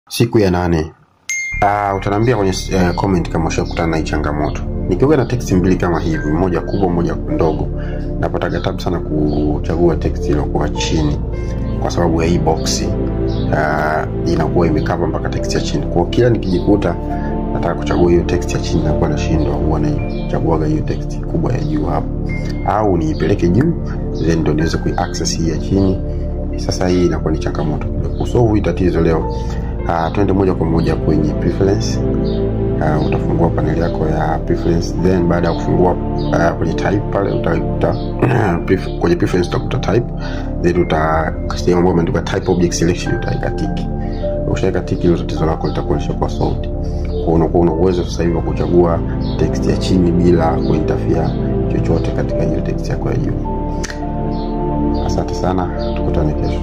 Siku ya 8. Utaniambia kwenye comment kama ushakutana na hii changamoto. Nikiwa na text mbili kama hivi, moja kubwa moja ndogo, napata tabu sana kuchagua text iliyokuwa chini kwa sababu ya hii box. Inakuwa imekava mpaka text ya chini. Kwa kila nikijikuta nataka kuchagua hiyo text ya chini nakuwa nashindwa, huwa naichagua hiyo text kubwa ya juu hapo. Au niipeleke juu then ndio niweze kuaccess hii ya chini. Sasa hii inakuwa ni changamoto. Kusolve hii tatizo leo, twende moja kwa moja kwenye preference. Utafungua panel yako ya preference, then baada ya kufungua kwenye type pale utakuta kwenye preference utakuta type, then utakasema mambo imeandikwa type object selection, utaika tick. Ukishaweka tick hilo tatizo lako litakuwa lishakuwa solved. Kwa unakuwa una uwezo sasa hivi wa kuchagua text ya chini bila kuinterfere chochote katika hiyo text yako ya juu. Asante sana, tukutane kesho.